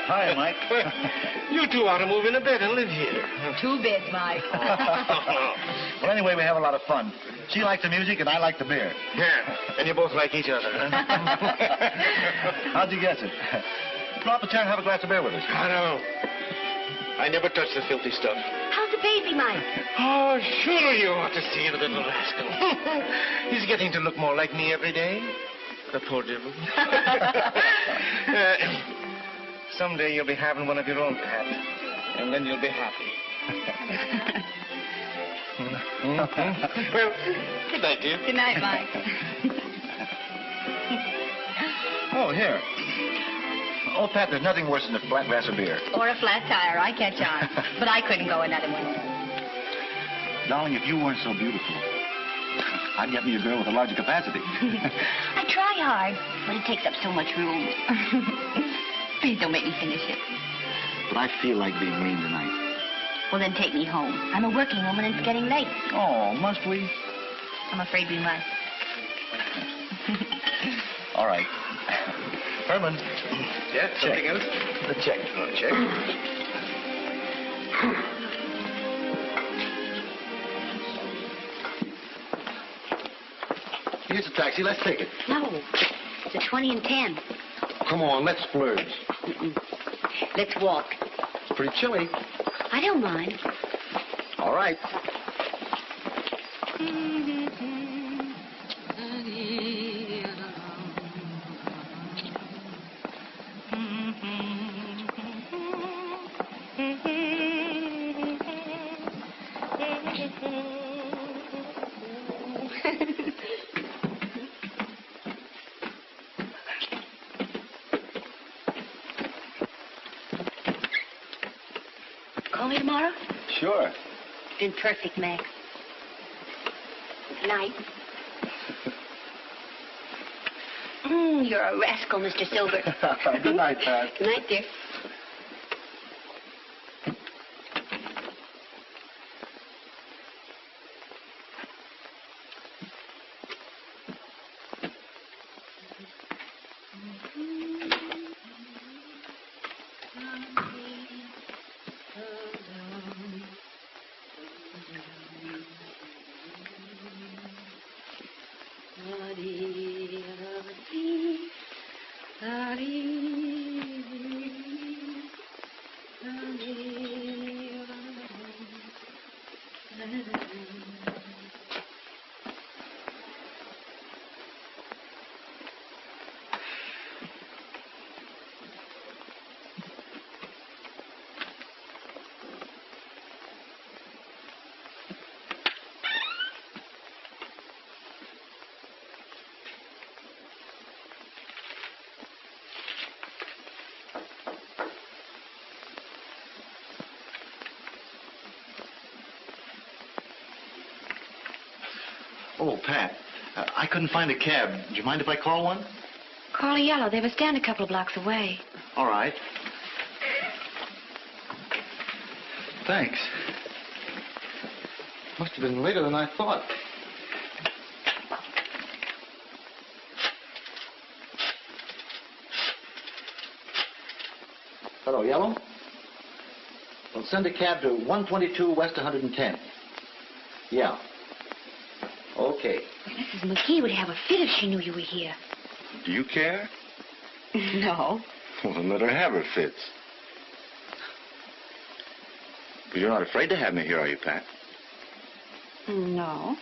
Hi, Mike. You two ought to move in a bed and live here. 2 beds, Mike. Well, anyway, we have a lot of fun. She likes the music and I like the beer. Yeah, and you both like each other. How'd you guess it? Drop a chair and have a glass of beer with us. I know. I never touch the filthy stuff. How's the baby, Mike? Oh, sure you ought to see the little rascal. He's getting to look more like me every day. The poor devil. Someday you'll be having one of your own, Pat. And then you'll be happy. Well, good night, dear. Good night, Mike. Oh, here. Oh, Pat, there's nothing worse than a flat glass of beer. Or a flat tire. I catch on. But I couldn't go another one. Darling, if you weren't so beautiful, I'd get me a girl with a larger capacity. I try hard, but it takes up so much room. Please don't make me finish it. But I feel like being mean tonight. Well, then take me home. I'm a working woman and it's getting late. Oh, must we? I'm afraid we must. All right. Herman. Yeah, something else? The check. Oh, check. Here's a taxi. Let's take it. No, it's a 20 and 10. Come on, let's splurge. Let's walk. It's pretty chilly. I don't mind. All right. Call me tomorrow? Sure. Been perfect, Max. Night. You're a rascal, Mr. Silver. Good night, Pat. Good night, dear. Oh, Pat, I couldn't find a cab. Do you mind if I call one? Call a yellow. They have a stand a couple of blocks away. All right. Thanks. Must have been later than I thought. Hello, Yellow? Well, send a cab to 122 West 110. Yeah. Okay. Mrs. McGee would have a fit if she knew you were here. Do you care? No. Well, then let her have her fits. But you're not afraid to have me here, are you, Pat? No.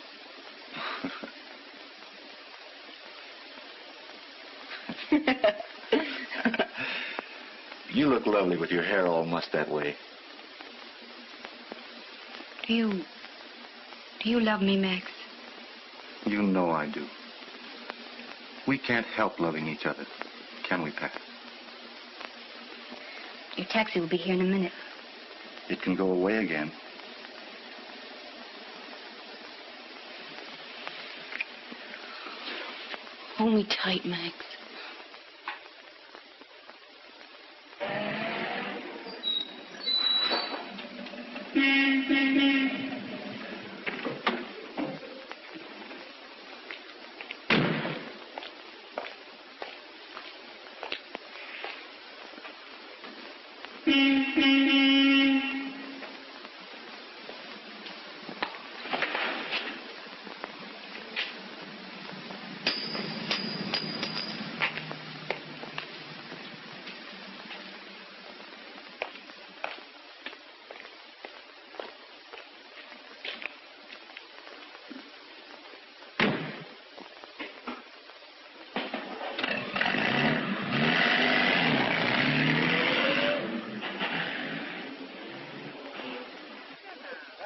You look lovely with your hair all mussed that way. Do you love me, Max? You know I do. We can't help loving each other, can we, Pat? Your taxi will be here in a minute. It can go away again. Hold me tight, Max.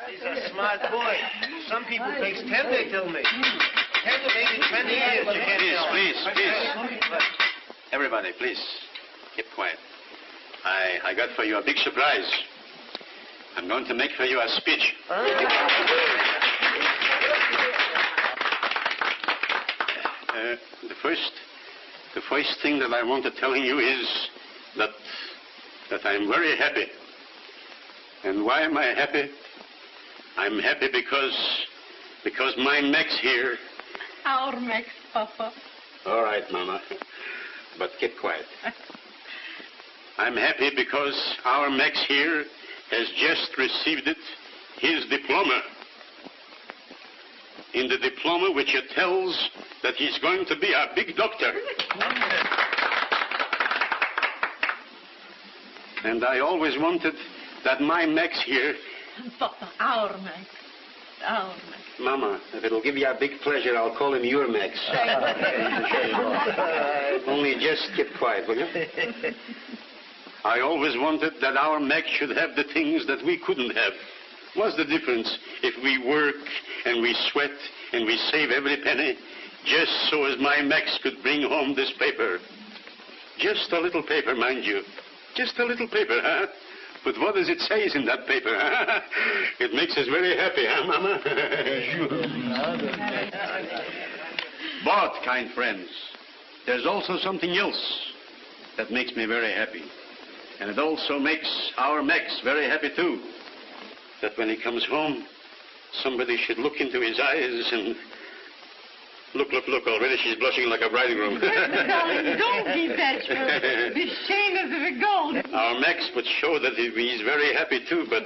He's a smart boy. Some people takes 10, they tell me. 10 to maybe 20 years, you can't tell. Please. Everybody, please, keep quiet. I got for you a big surprise. I'm going to make for you a speech. The first thing that I want to tell you is that I'm very happy. And why am I happy? I'm happy because my Max here. Our Max, Papa. All right, Mama, but keep quiet. I'm happy because our Max here has just received his diploma. In the diploma which it tells that he's going to be a big doctor. And I always wanted that my Max here... Papa, our Max. Our Max. Mama, if it'll give you a big pleasure, I'll call him your Max. Only just keep quiet, will you? I always wanted that our Max should have the things that we couldn't have. What's the difference if we work and we sweat and we save every penny just so as my Max could bring home this paper? Just a little paper, mind you. Just a little paper, huh? But what does it say in that paper? Huh? It makes us very happy, huh, Mama? But, kind friends, there's also something else that makes me very happy. And it also makes our Max very happy, too. That when he comes home, somebody should look into his eyes and... Look, already she's blushing like a bridegroom. Darling, don't be bashful. Be shameless of a gold. Our Max would show that he's very happy, too, but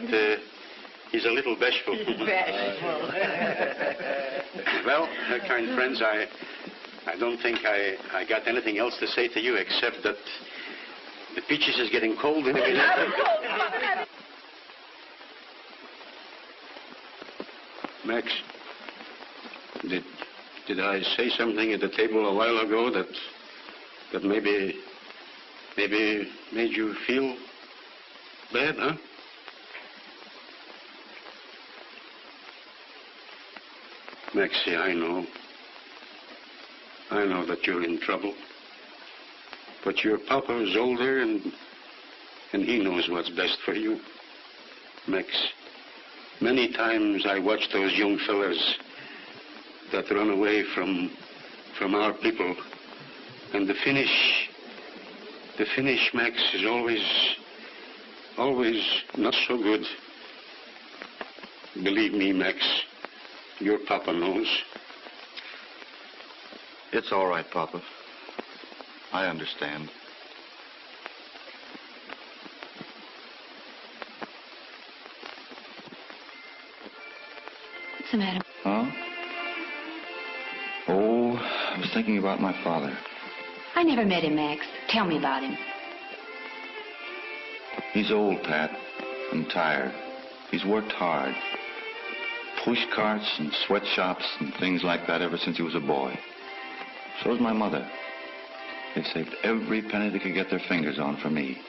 he's a little bashful. Bashful. Well, kind friends, I don't think I got anything else to say to you except that the peaches is getting cold in a minute. Max, did I say something at the table a while ago that maybe made you feel bad, huh? Maxie, I know that you're in trouble. But your papa is older and he knows what's best for you. Max, many times I watch those young fellas that run away from our people. And the finish, Max, is always not so good. Believe me, Max, your papa knows. It's all right, Papa. I understand. What's the matter? Huh? Oh, I was thinking about my father. I never met him, Max. Tell me about him. He's old, Pat, and tired. He's worked hard. Push carts and sweatshops and things like that ever since he was a boy. So's my mother. They saved every penny they could get their fingers on for me,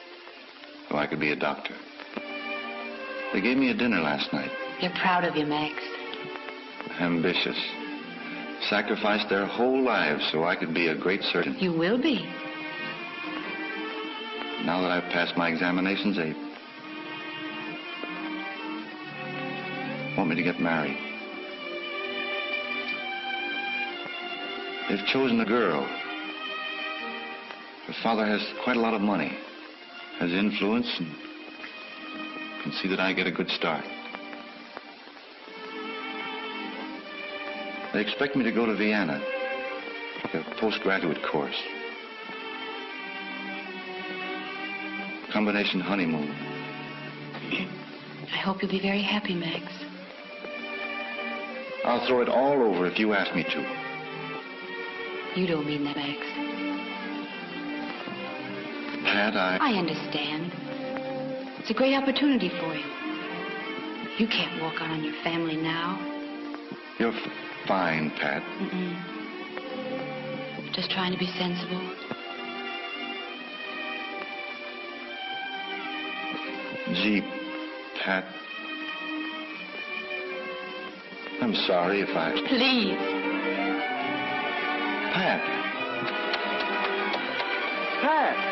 so I could be a doctor. They gave me a dinner last night. They're proud of you, Max. Ambitious. Sacrificed their whole lives so I could be a great surgeon. You will be. Now that I've passed my examinations, they want me to get married. They've chosen a girl. Her father has quite a lot of money, has influence, and can see that I get a good start. They expect me to go to Vienna, take a postgraduate course. Combination honeymoon. I hope you'll be very happy, Max. I'll throw it all over if you ask me to. You don't mean that, Max. Pat, I understand. It's a great opportunity for you. You can't walk out on your family now. You're fine, Pat. Just trying to be sensible. Gee, Pat. I'm sorry if I... Please. Pat. Pat.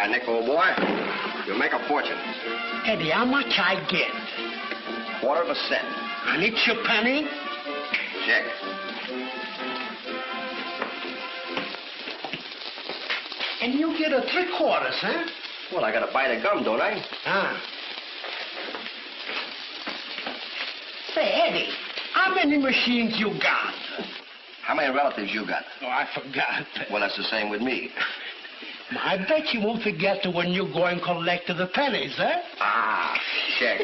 Nick, old boy, you'll make a fortune. Eddie, how much I get? Quarter of a cent. And it's your penny? Check. And you get a 3/4, huh? Well, I gotta buy the gum, don't I? Ah. Say, Eddie, how many machines you got? How many relatives you got? Oh, I forgot. Well, that's the same with me. I bet you won't forget when you go and collect the pennies, eh? Ah, check.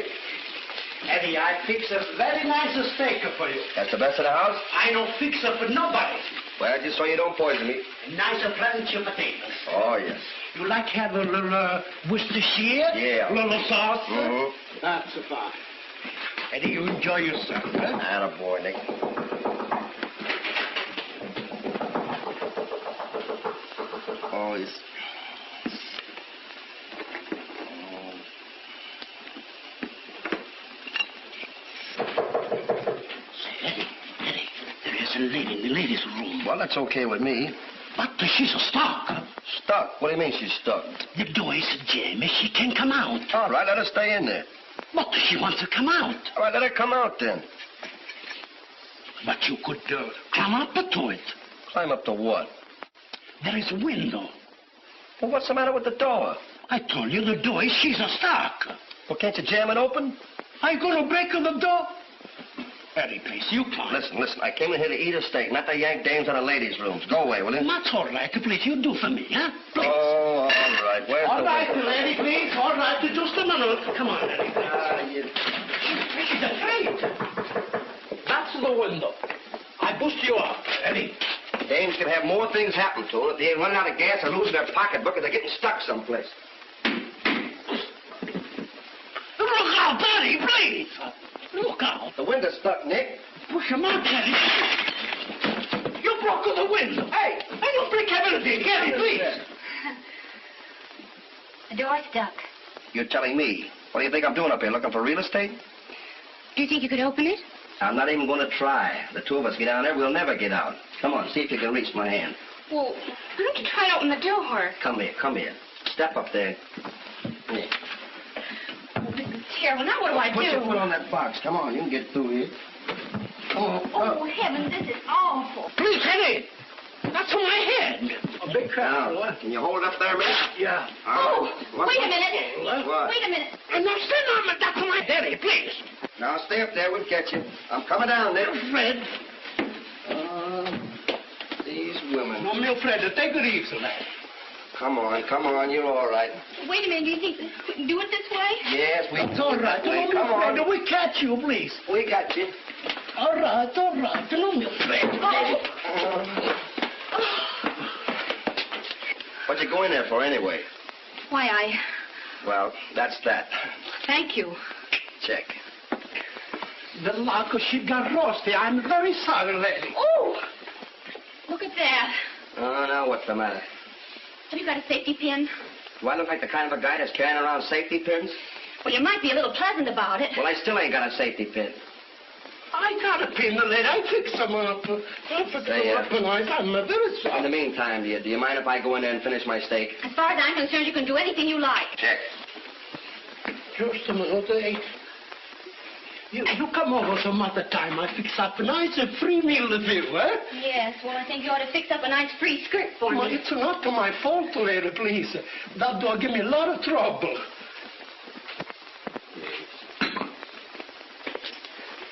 Eddie, I fix a very nice steak for you. That's the best in the house? I don't fix it for nobody. Well, just so you don't poison me. Nice pleasant potatoes. Oh, yes. You like to have a little Worcestershire? Yeah. A little sauce? Mm-hmm. That's fine. Eddie, you enjoy yourself, huh? Attaboy, Nick. Oh, yes. Eddie, there is a lady in the ladies' room. Well, that's okay with me. But she's stuck. Stuck? What do you mean she's stuck? The door is jammed. She can't come out. All right, let her stay in there. But she wants to come out. All right, let her come out then. But you could climb up to it. Climb up to what? There is a window. Well, what's the matter with the door? I told you the door is she's stuck. Well, can't you jam it open? Are you going to break the door? Eddie, please, you can't. Listen, I came in here to eat a steak, not to yank dames out of ladies' rooms. Go away, will you? That's all right. Please, you do for me, huh? Please. Oh, all right. Where's all the right, window? Eddie, please. All right, just a minute. Come on, Eddie. She's afraid. That's the window. I boost you up, Eddie. Dames can have more things happen to them if they ain't running out of gas or losing their pocketbook or they're getting stuck someplace. Look out, Eddie, please. Look out. The window's stuck, Nick. Push him out, Eddie. You broke the window. Hey, I don't break everything. Eddie, please. The door's stuck. You're telling me. What do you think I'm doing up here, looking for real estate? Do you think you could open it? I'm not even going to try. The two of us get down there, we'll never get out. Come on, see if you can reach my hand. Well, why don't you try to open the door? Come here. Step up there. Here. chair. Well, now what do I Put do? your foot on that box. Come on, you can get through here. Come on. Oh, heavens, this is awful. Please, Henny. That's on my head. A big crowd. Now, can you hold it up there, miss? Yeah. Oh, What? wait a minute. What? Wait a minute. Now, stand on my, that's on my head, please. Now, stay up there. We'll get you. I'm coming down there. Fred. These women. No, meu Fred, take it easy, lad. Come on. You're all right. Wait a minute. Do you think we can do it this way? Yes, we It's all right. Wait, No, come meu Fred, on. we catch you, please. We got you. All right. No, meu Fred. Oh. What'd you go in there for, anyway? Why, Well, that's that. thank you. Check. The locker, she got rusty. I'm very sorry, lady. Oh, look at that. Oh, now what's the matter? Have you got a safety pin? Do I look like the kind of a guy that's carrying around safety pins? Well, you might be a little pleasant about it. Well, I still ain't got a safety pin. I got a pin, lady. I fix them up. I fix them up nice. I'm very In sorry. the meantime, do you mind if I go in there and finish my steak? As far as I'm concerned, you can do anything you like. Check. Just a minute, eh? You come over some other time. I fix up a nice free meal with you, eh? Yes, well, I think you ought to fix up a nice free skirt for Well, me. it's not my fault, lady, please. That dog give me a lot of trouble.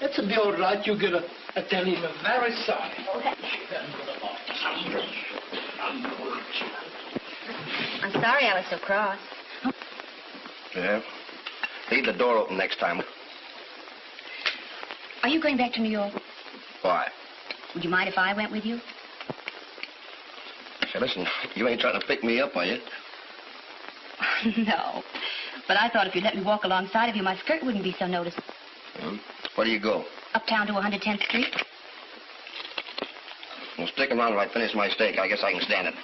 It'll be all right. You get a tell him I'm very sorry. I'm sorry I was so cross. Yeah? Leave the door open next time. Are you going back to New York? Why? Would you mind if I went with you? Hey, listen, you ain't trying to pick me up, are you? No. But I thought if you'd let me walk alongside of you, my skirt wouldn't be so noticeable. Where do you go? Uptown to 110th Street? Well, stick around till I finish my steak. I guess I can stand it.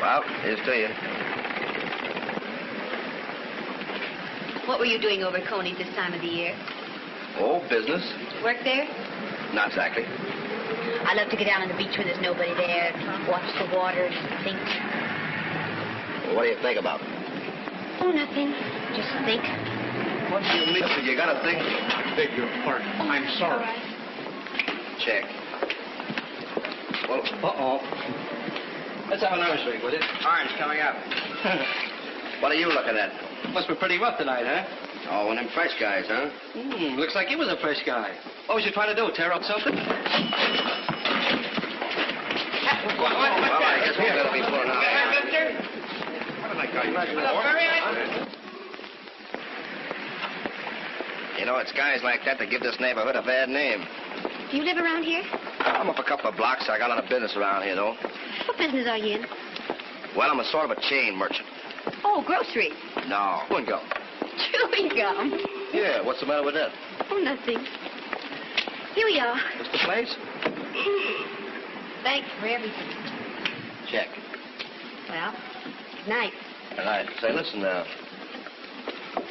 Well, here's to you. What were you doing over at Coney's this time of the year? Oh, business? Work there? Not exactly. I love to get down on the beach when there's nobody there, watch the water, think. Well, what do you think about? Oh, nothing. Just think. What do you mean? Listen, you got to think. Beg your pardon. I'm sorry. Check. Well, uh-oh. Let's have another drink, will you? Orange coming up. What are you looking at? Must be pretty rough tonight, huh? Oh, one of them fresh guys, huh? Looks like you was a fresh guy. What was you trying to do, tear up something? Well, I guess we're going to be pulling out. What did I call you? You know, it's guys like that that give this neighborhood a bad name. Do you live around here? I'm up a couple of blocks. I got a lot of business around here, though. What business are you in? Well, I'm a sort of a chain merchant. Oh, groceries. No. Chewing gum. Chewing gum. Yeah, what's the matter with that? Oh, nothing. Here we are. What's the place? Thanks for everything. Check. Well, good night. All right. Say, listen,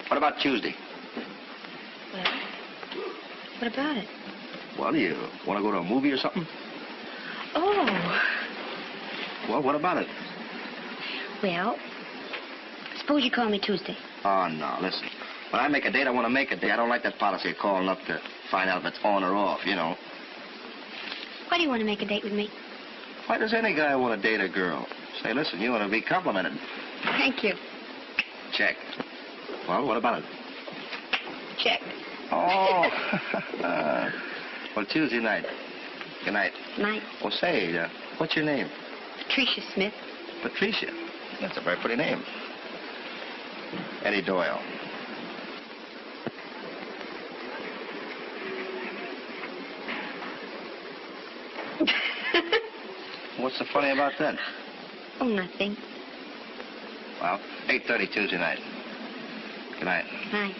what about Tuesday? Well, what about it? Well, do you want to go to a movie or something? Oh, Well, what about it? well, suppose you call me Tuesday. Oh, no, listen. When I make a date, I want to make a date. I don't like that policy of calling up to find out if it's on or off, you know. Why do you want to make a date with me? Why does any guy want to date a girl? Say, listen, you want to be complimented. Thank you. Check. Well, what about it? Check. Oh. Well, Tuesday night. Good night. Night. Well, say, what's your name? Patricia Smith. Patricia. That's a very pretty name. Eddie Doyle. What's so funny about that? Oh, nothing. Well, 8:30 Tuesday night. Good night. Night.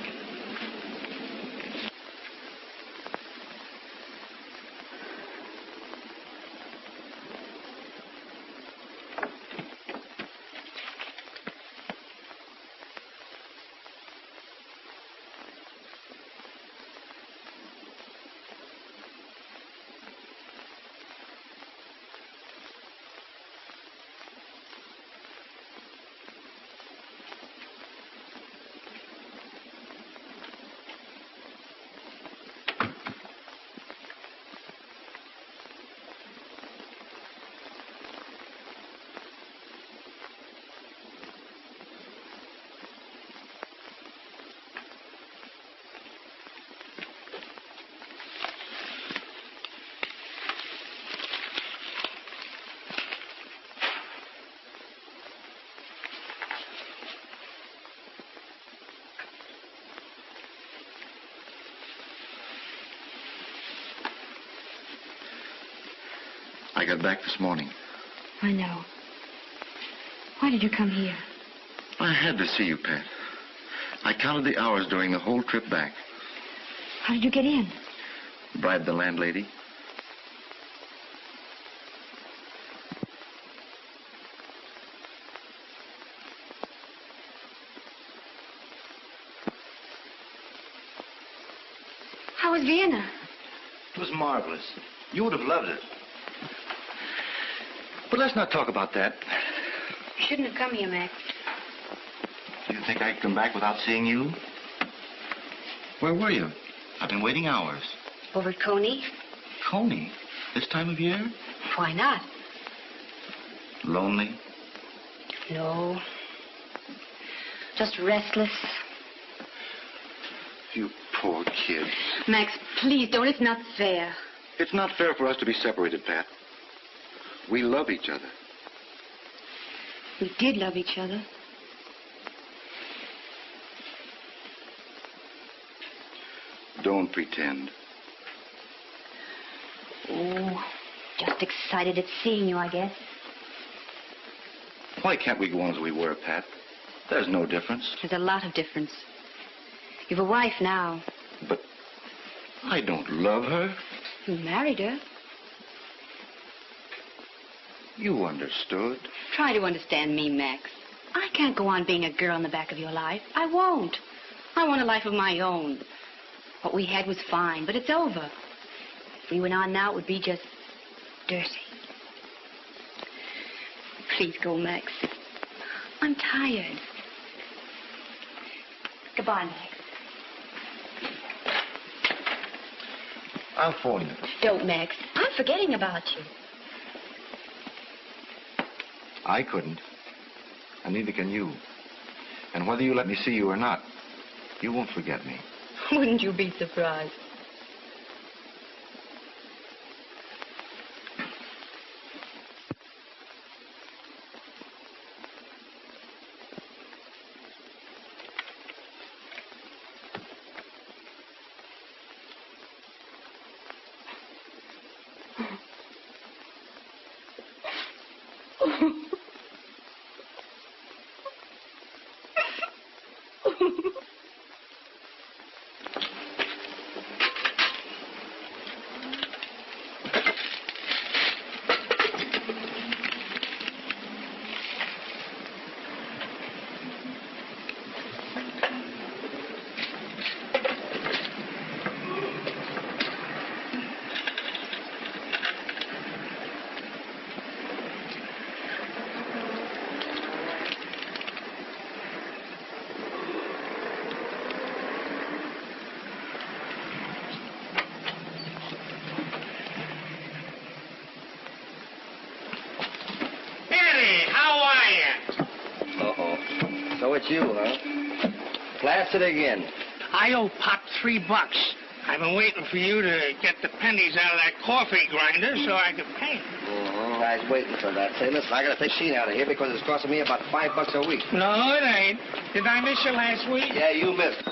I got back this morning. I know. Why did you come here? I had to see you, Pat. I counted the hours during the whole trip back. How did you get in? Bribed the landlady. How was Vienna? It was marvelous. You would have loved it. But let's not talk about that. You shouldn't have come here, Max. Do you think I'd come back without seeing you? Where were you? I've been waiting hours. Over at Coney? Coney? This time of year? Why not? Lonely? No. Just restless. You poor kid. Max, please don't. It's not fair. It's not fair for us to be separated, Pat. We love each other. We did love each other. Don't pretend. Oh, just excited at seeing you, I guess. Why can't we go on as we were, Pat? There's no difference. There's a lot of difference. You've a wife now. But I don't love her. You married her. You understood. Try to understand me, Max. I can't go on being a girl in the back of your life. I won't. I want a life of my own. What we had was fine, but it's over. If we went on now, it would be just dirty. Please go, Max. I'm tired. Goodbye, Max. I'll phone you. Don't, Max. I'm forgetting about you. I couldn't. And neither can you. And whether you let me see you or not, you won't forget me. Wouldn't you be surprised? So it's you, huh? Blasted again. I owe Pop $3. I've been waiting for you to get the pennies out of that coffee grinder so I could pay. I was waiting for that. Say, listen, I got to take Sheen out of here because it's costing me about $5 a week. No, it ain't. Did I miss you last week? Yeah, you missed.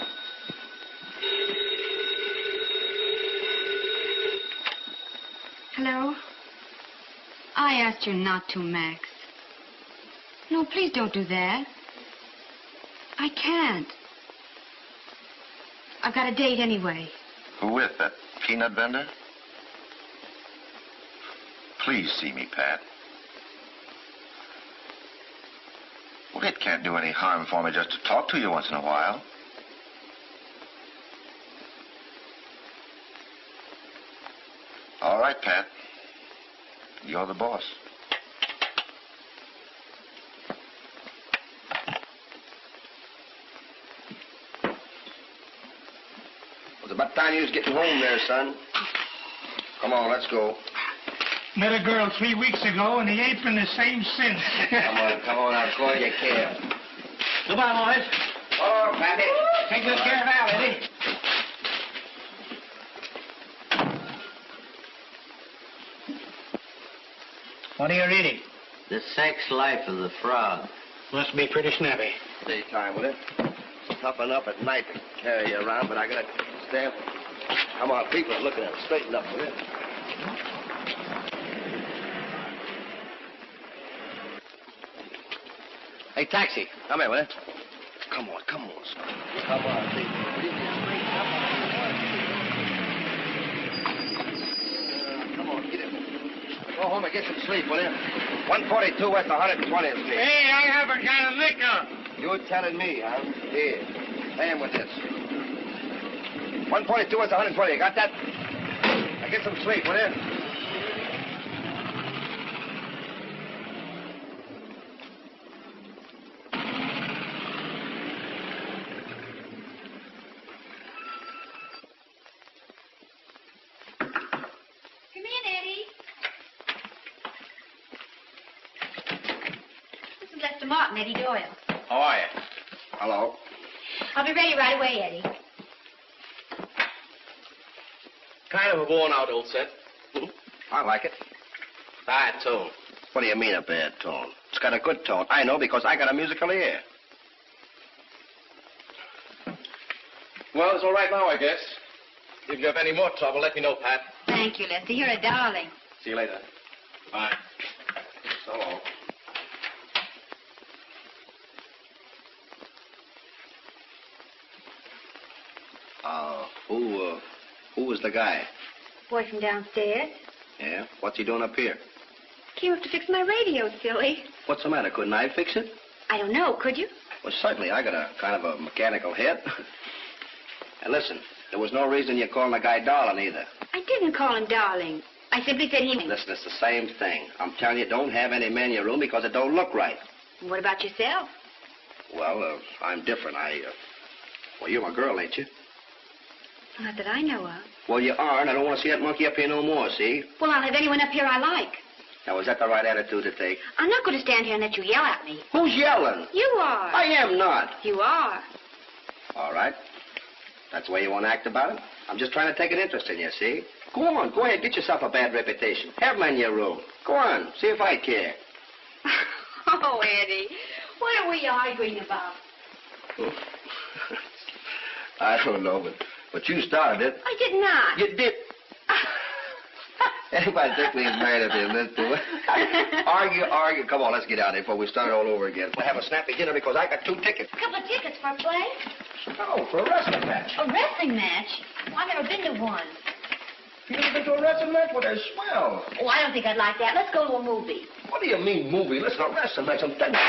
Hello? I asked you not to, Max. No, please don't do that. I can't. I've got a date anyway. Who with? That peanut vendor? Please see me, Pat. Well, it can't do any harm for me just to talk to you once in a while. All right, Pat. You're the boss. It's about time you was getting home there, son. Come on, let's go. Met a girl 3 weeks ago, and he ain't been the same since. Come on, I'll call you a cab. Goodbye, boys. Oh, Pappy. Take good care of Al, Eddie. What are you reading? The Sex Life of the Frog. Must be pretty snappy. Daytime, will it? Tough enough at night to carry you around, but I gotta stand. Come on, people are looking at it. Straighten up, will it? Hey, taxi. Come here, will you? Come on, come on. Come on, baby. Come on, get it. Go home and get some sleep, will you? 142 West 120th Street. Hey, I haven't got a nickel. You're telling me, huh? Here. Pay him with this. 142 West 120. You got that? Now get some sleep, will you? Martin, Eddie Doyle. How are you? Hello. I'll be ready right away, Eddie. Kind of a worn-out old set. I like it. Bad tone. What do you mean a bad tone? It's got a good tone. I know because I got a musical ear. Well, it's all right now, I guess. If you have any more trouble, let me know, Pat. Thank you, Lester. You're a darling. See you later. Bye. So long. Who was the guy? Boy from downstairs. Yeah? What's he doing up here? Came up to fix my radio, silly. What's the matter? Couldn't I fix it? I don't know. Could you? Well, certainly. I got a kind of a mechanical head. And listen, there was no reason you calling the guy darling either. I didn't call him darling. I simply said he... Listen, it's the same thing. I'm telling you, don't have any men in your room because it don't look right. What about yourself? Well, I'm different. Well, you're my girl, ain't you? Not that I know of. Well, you are, and I don't want to see that monkey up here no more, see? Well, I'll have anyone up here I like. Now, is that the right attitude to take? I'm not going to stand here and let you yell at me. Who's yelling? You are. I am not. You are. All right. That's the way you want to act about it? I'm just trying to take an interest in you, see? Go on, go ahead, get yourself a bad reputation. Have men in your room. Go on, see if I care. Oh, Eddie, what are we arguing about? I don't know, but you started it. I did not. You did. Anybody think we's mad at him? Let's do it. Argue. Come on, let's get out of here before we start all over again. We'll have a snappy dinner because I got 2 tickets. A couple of tickets for a play? No, for a wrestling match. A wrestling match? Well, I've never been to one. You never been to a wrestling match? Well, they're swell. Oh, I don't think I'd like that. Let's go to a movie. What do you mean, movie? Listen, a wrestling match. I'm telling you.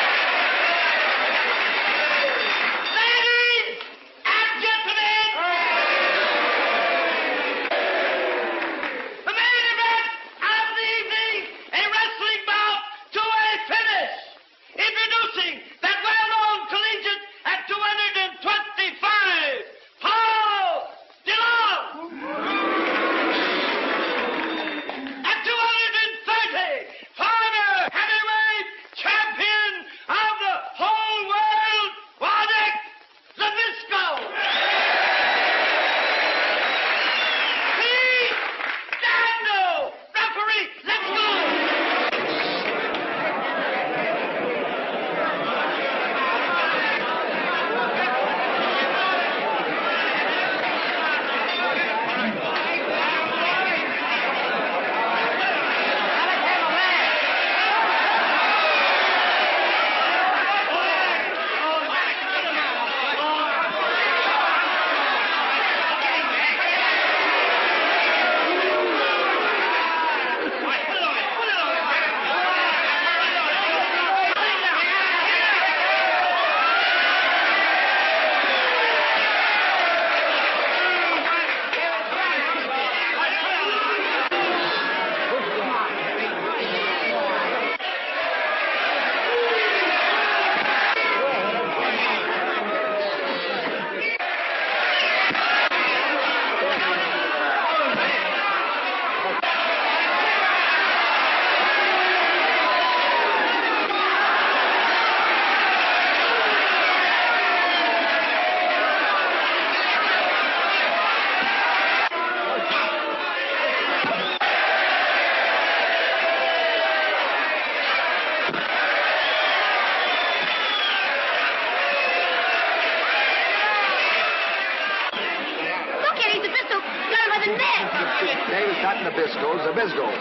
Dave's not the Biscoes, the Biscoes.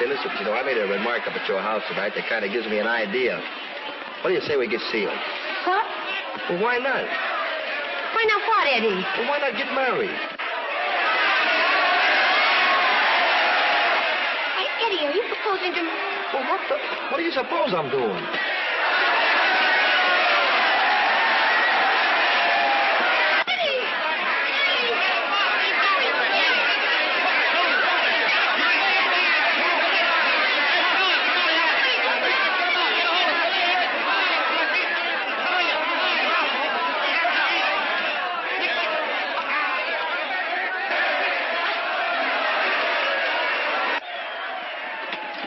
listen, you know, I made a remark up at your house tonight that kind of gives me an idea. What do you say we get sealed? What? Well, why not? Why not what, Eddie? Well, why not get married? Hey, Eddie, are you proposing to... Well, what do you suppose I'm doing?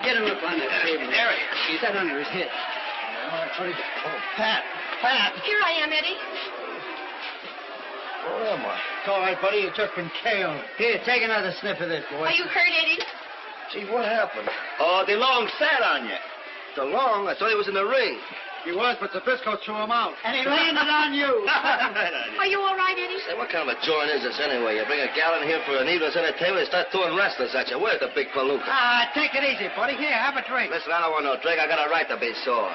Get him up on that table. There he is. He's that under his head. Oh, Pat. Pat. Here I am, Eddie. Where am I? It's all right, buddy. It's just been KO'd. Here, take another sniff of this, boy. Are you hurt, Eddie? Gee, what happened? Oh, DeLong sat on you. DeLong? I thought he was in the ring. He was, but Zabisco threw him out. And he landed on you. Are you all right, Eddie? Say, what kind of a joint is this anyway? You bring a gal in here for an evening's entertainment and start throwing wrestlers at you. Where's the big palooka? Take it easy, buddy. Here, have a drink. Listen, I don't want no drink. I got a right to be sore.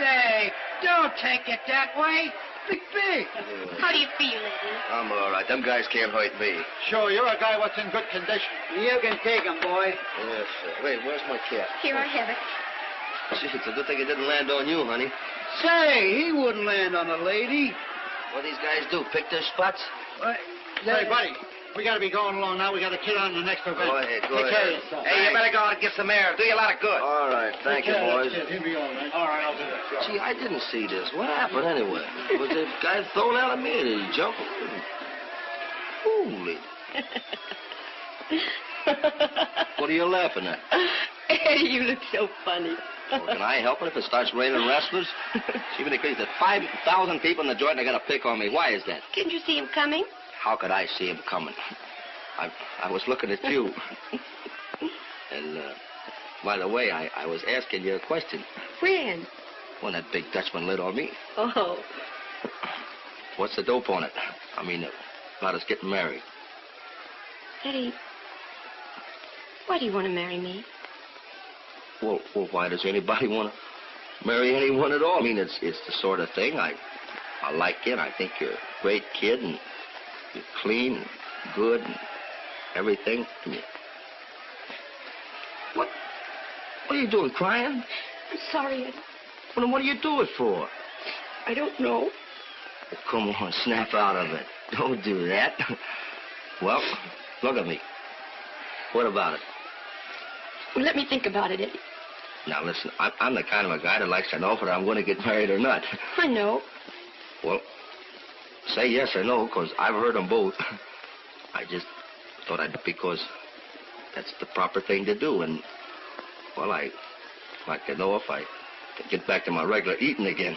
Say, don't take it that way. Big. How do you feel, Eddie? I'm all right. Them guys can't hurt me. Sure, you're a guy what's in good condition. You can take him, boy. Yes, sir. Wait, where's my cap? Here, I have it. Gee, it's a good thing it didn't land on you, honey. Say, he wouldn't land on a lady. What these guys do, pick their spots? Hey, buddy, we got to be going along now. We got to kid on the next event. Go ahead, go Take care ahead. of yourself. Hey, you better go out and get some air. Do you a lot of good. All right, thank you, boys. He'll be all right. All right, I'll do that. Gee, I didn't see this. What happened anyway? Was the guy thrown out at me or did he jump? Holy. What are you laughing at? Eddie, you look so funny. Well, can I help it if it starts raining wrestlers? Even if there's 5,000 people in the joint and they got to pick on me. Why is that? Didn't you see him coming? How could I see him coming? I was looking at you. And, by the way, I was asking you a question. When? When that big Dutchman lit on me. Oh. What's the dope on it? I mean, about us getting married. Eddie, why do you want to marry me? Well, why does anybody want to marry anyone at all? I mean, it's the sort of thing. I like you, and I think you're a great kid, and you're clean and good and everything. And What are you doing, crying? I'm sorry, Eddie. Well, then what do you do it for? I don't know. Oh, come on, snap out of it. Don't do that. Well, look at me. What about it? Well, let me think about it, Eddie. Now, listen, I'm the kind of a guy that likes to know whether I'm going to get married or not. I know. Well, say yes or no, because I've heard them both. I just thought because that's the proper thing to do. And, well, I'd like to know if I can get back to my regular eating again.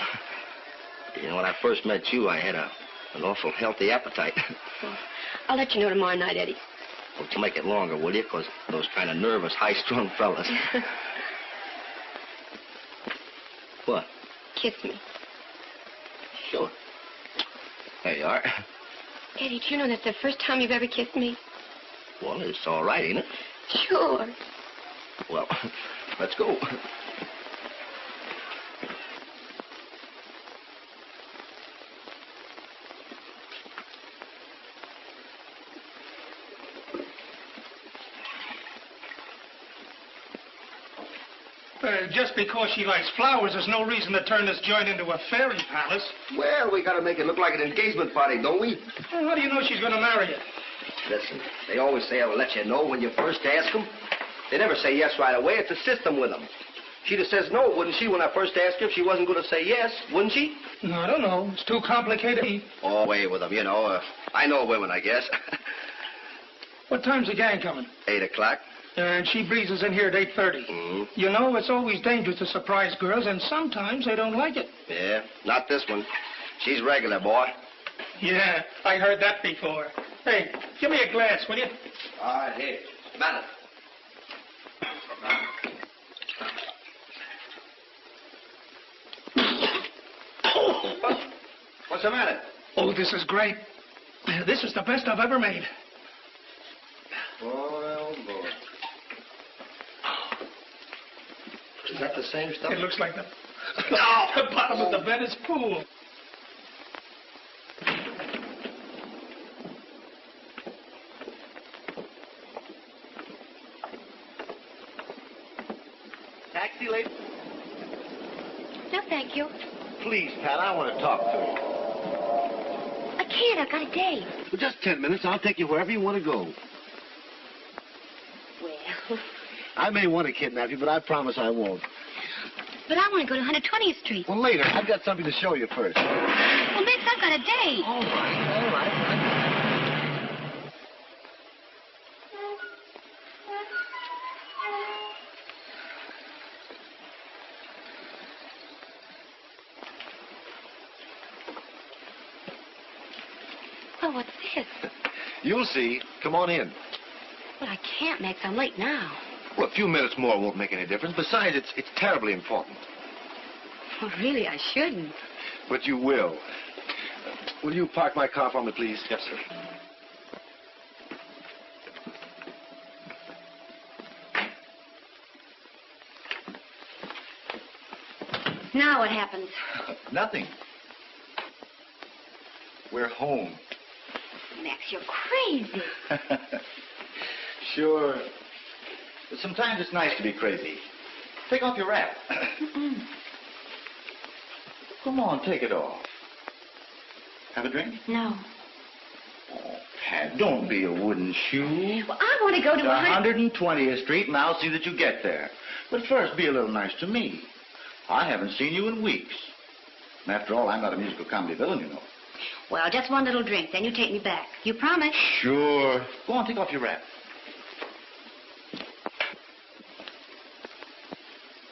You know, when I first met you, I had an awful healthy appetite. Well, I'll let you know tomorrow night, Eddie. Well, to make it longer, will you? Because those kind of nervous, high-strung fellas. What? Kiss me. Sure. There you are. Eddie, do you know that's the first time you've ever kissed me? Well, it's all right, ain't it? Sure. Well, let's go. Just because she likes flowers, there's no reason to turn this joint into a fairy palace. Well, we got to make it look like an engagement party, don't we? Well, how do you know she's going to marry you? Listen, they always say I will let you know when you first ask them. They never say yes right away. It's a system with them. She'd have says no, wouldn't she, when I first asked her if she wasn't going to say yes, wouldn't she? No, I don't know. It's too complicated. Oh, way with them, you know. I know women, I guess. What time's the gang coming? 8 o'clock. And she breezes in here at 8:30. Mm-hmm. You know, it's always dangerous to surprise girls, and sometimes they don't like it. Yeah, not this one. She's regular, boy. Yeah, I heard that before. Hey, give me a glass, will you? All right, here. Smell it. What's the matter? Oh, this is great. This is the best I've ever made. Boy, oh, boy. that the same stuff? It looks like the bottom of the Venice pool. Taxi, lady? No, thank you. Please, Pat, I want to talk to you. I can't. I've got a date. For just 10 minutes, I'll take you wherever you want to go. Well, I may want to kidnap you, but I promise I won't. but I want to go to 120th Street. Well, later. I've got something to show you first. Well, Max, I've got a date. All right. Oh, what's this? You'll see. Come on in. Well, I can't, Max. I'm late now. Well, a few minutes more won't make any difference. Besides, it's terribly important. Well, really, I shouldn't. But you will. Will you park my car for me, please? Yes, sir. Now what happens? Nothing. We're home. Max, you're crazy. Sure. But sometimes it's nice to be crazy. Take off your wrap. Come on, take it off. Have a drink? No. Oh, Pat, don't be a wooden shoe. Well, I want to go to 120th Street, and I'll see that you get there. But first, be a little nice to me. I haven't seen you in weeks. And after all, I'm not a musical comedy villain, you know. Well, just one little drink, then you take me back. You promise? Sure. Go on, take off your wrap.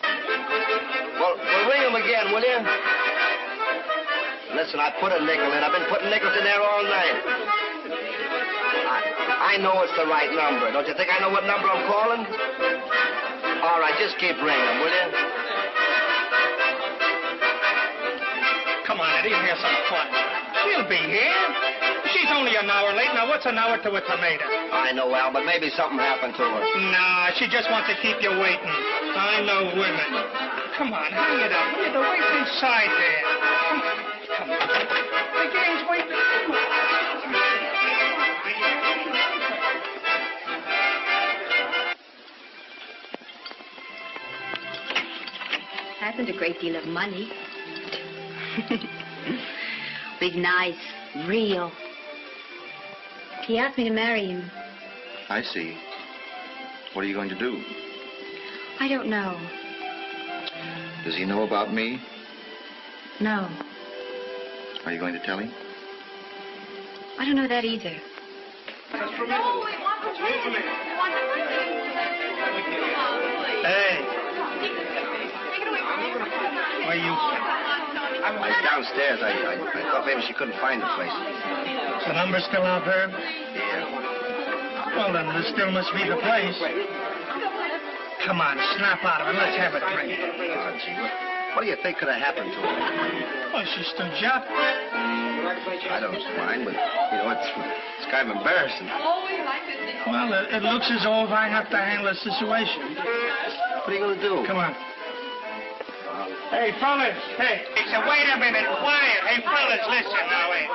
Well, ring him again, will you? Listen, I put a nickel in. I've been putting nickels in there all night. I know it's the right number. Don't you think I know what number I'm calling? All right, just keep ringing, will you? Come on, Eddie, here's some fun. She'll be here. She's only an hour late. Now, what's an hour to a tomato? I know, Al, but maybe something happened to her. Nah, she just wants to keep you waiting. I know women. Come on, hang it up. Will you? The wait's inside there. Come on. The game's waiting. Hasn't a great deal of money. Big, nice, real. He asked me to marry him. I see. What are you going to do? I don't know. Does he know about me? No. Are you going to tell him? I don't know that either. Hey. Where you? I was downstairs. I thought maybe she couldn't find the place. The number's still out there? Yeah. Well, then this still must be the place. Come on, snap out of it. Let's have a drink. Oh, gee, what do you think could have happened to her? Well, she stood you up. I don't mind, but, you know, it's kind of embarrassing. Well, it looks as though if I have to handle a situation. What are you going to do? Come on. Hey, fellas. Hey, wait a minute. Quiet. Hey, fellas, listen now, wait.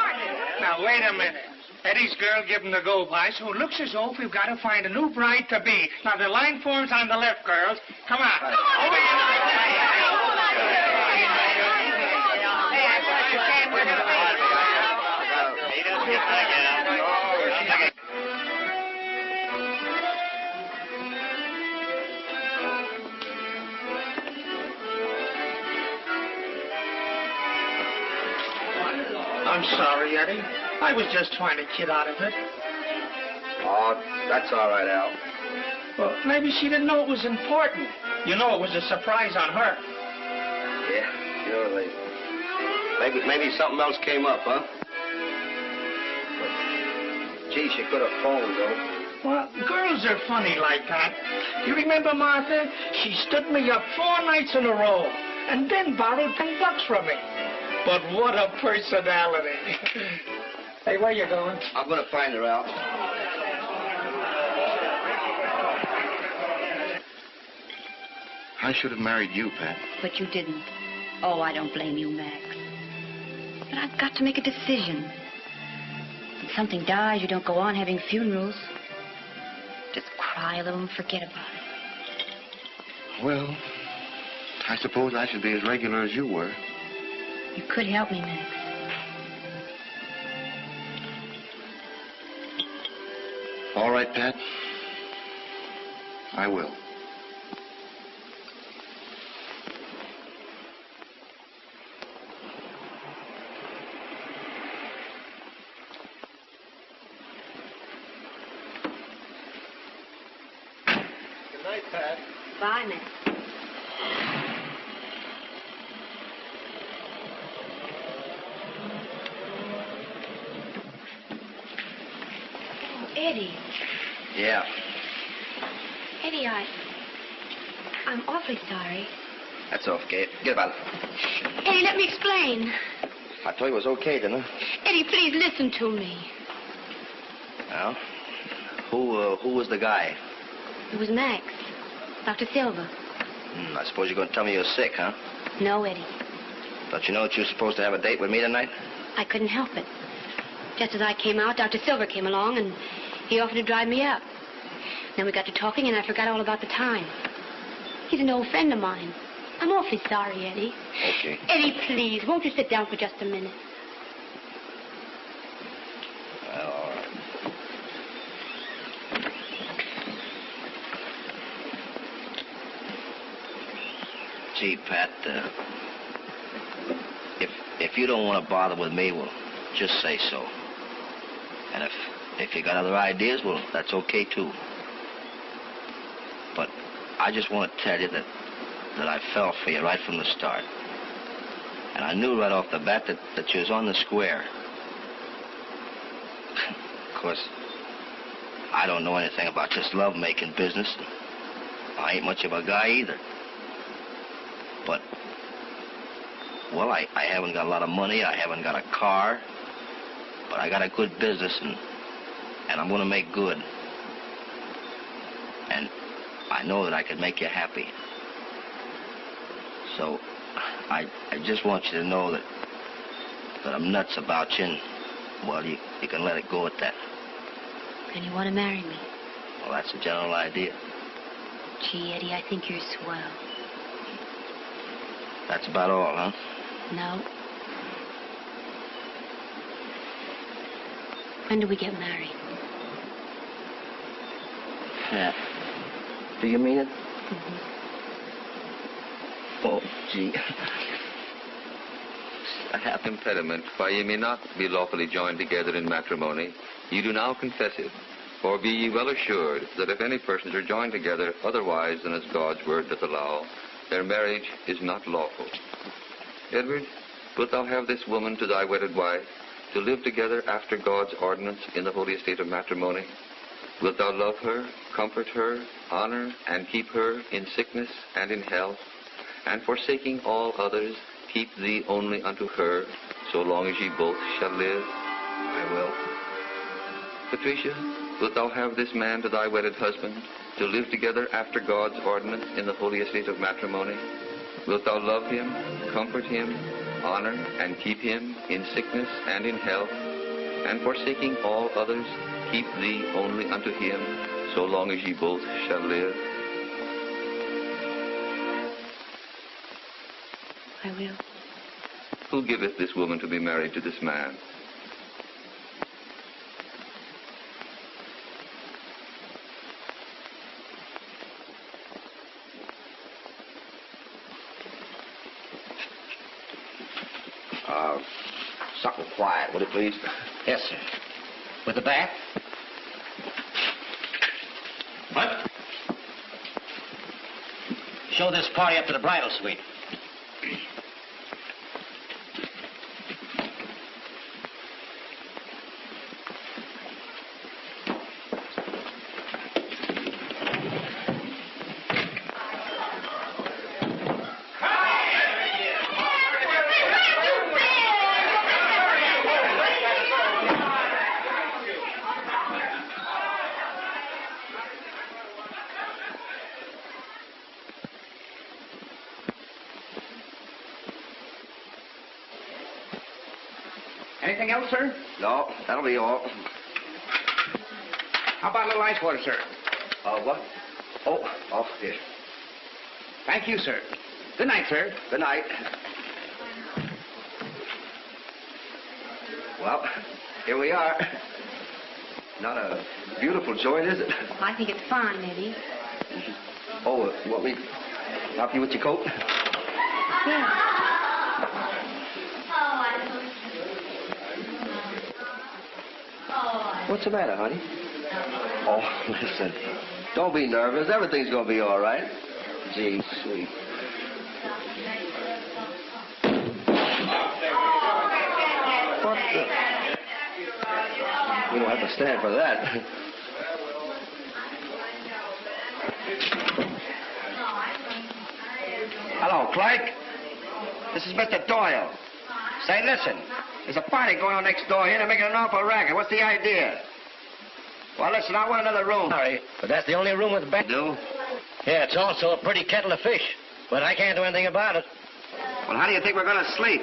Now, wait a minute. Eddie's girl give him the go-by, so it looks as though we've got to find a new bride-to-be. Now, the line form's on the left, girls. Come on. Over I'm sorry, Eddie. I was just trying to kid out of it. Oh, that's all right, Al. Well, maybe she didn't know it was important. You know, it was a surprise on her. Yeah, sure. Maybe something else came up, huh? But, gee, she could have phoned, though. Well, girls are funny like that. You remember, Martha? She stood me up 4 nights in a row and then borrowed $10 from me. But what a personality. Hey, where you going? I'm going to find her, Al. I should have married you, Pat. But you didn't. Oh, I don't blame you, Max. But I've got to make a decision. When something dies, you don't go on having funerals. Just cry a little and forget about it. Well, I suppose I should be as regular as you were. You could help me, Max. All right, Pat. I will. Good night, Pat. Bye, Max. Oh, Eddie. Yeah. Eddie, I'm awfully sorry. That's okay. Get about it. Eddie, let me explain. I told you it was okay, didn't I? Eddie, please listen to me. Well, who was the guy? It was Max. Dr. Silver. I suppose you're going to tell me you're sick, huh? No, Eddie. Don't you know that you're supposed to have a date with me tonight? I couldn't help it. Just as I came out, Dr. Silver came along, and he offered to drive me up. Then we got to talking, and I forgot all about the time. He's an old friend of mine. I'm awfully sorry, Eddie. Okay. Eddie, please, won't you sit down for just a minute? Well, all right. Gee, Pat, if you don't want to bother with me, well, just say so. And if you got other ideas, well, that's okay, too. But I just want to tell you that I fell for you right from the start. And I knew right off the bat that you was on the square. Of course, I don't know anything about this love-making business. I ain't much of a guy either. But, well, I haven't got a lot of money. I haven't got a car. But I got a good business, and I'm going to make good. And I know that I can make you happy. So, I just want you to know that I'm nuts about you, and, well, you can let it go at that. And you want to marry me? Well, that's the general idea. Gee, Eddie, I think you're swell. That's about all, huh? No. When do we get married? Yeah. Do you mean it? Mm-hmm. Oh, gee. A half impediment why ye may not be lawfully joined together in matrimony, ye do now confess it. For be ye well assured that if any persons are joined together otherwise than as God's word doth allow, their marriage is not lawful. Edward, wilt thou have this woman to thy wedded wife, to live together after God's ordinance in the holy estate of matrimony? Wilt thou love her, comfort her, honor, and keep her in sickness and in health, and forsaking all others, keep thee only unto her, so long as ye both shall live? I will. Patricia, wilt thou have this man to thy wedded husband, to live together after God's ordinance in the holy estate of matrimony? Wilt thou love him, comfort him, honor, and keep him in sickness and in health, and forsaking all others, keep thee only unto him, so long as ye both shall live? I will. Who giveth this woman to be married to this man? Something quiet, would it please? Yes, sir. With the back? What? Show this party up to the bridal suite. Anything else, sir? No, that'll be all. How about a little ice water, sir? What? Oh, here. Thank you, sir. Good night, sir. Good night. Well, here we are. Not a beautiful joint, is it? I think it's fine, Eddie. Oh, you want me to help you with your coat? Yeah. What's the matter, honey? Oh, listen. Don't be nervous. Everything's going to be all right. Gee, sweet. What the? You don't have to stand for that. Hello, Clark. This is Mr. Doyle. Say, listen. There's a party going on next door here. They're making an awful racket. What's the idea? Well, listen, I want another room. Sorry, but that's the only room with a bed. Do? Yeah, it's also a pretty kettle of fish. But I can't do anything about it. Well, how do you think we're going to sleep?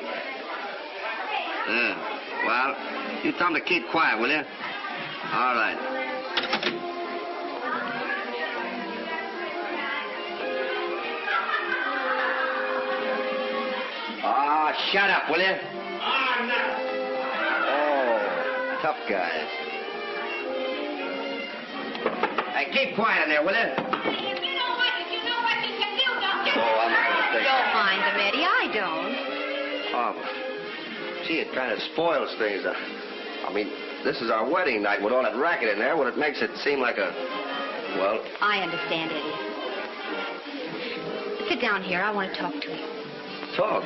Well, you tell them to keep quiet, will you? All right. Oh, shut up, will you? Oh, tough guys. Hey, keep quiet in there, will you? You know what you can do, don't you? Oh, I'm not going to take Don't that. mind them, Eddie. I don't. Oh, gee, it kind of spoils things. I mean, this is our wedding night with all that racket in there. Well, it makes it seem like a, well... I understand, Eddie. Sit down here. I want to talk to you. Talk?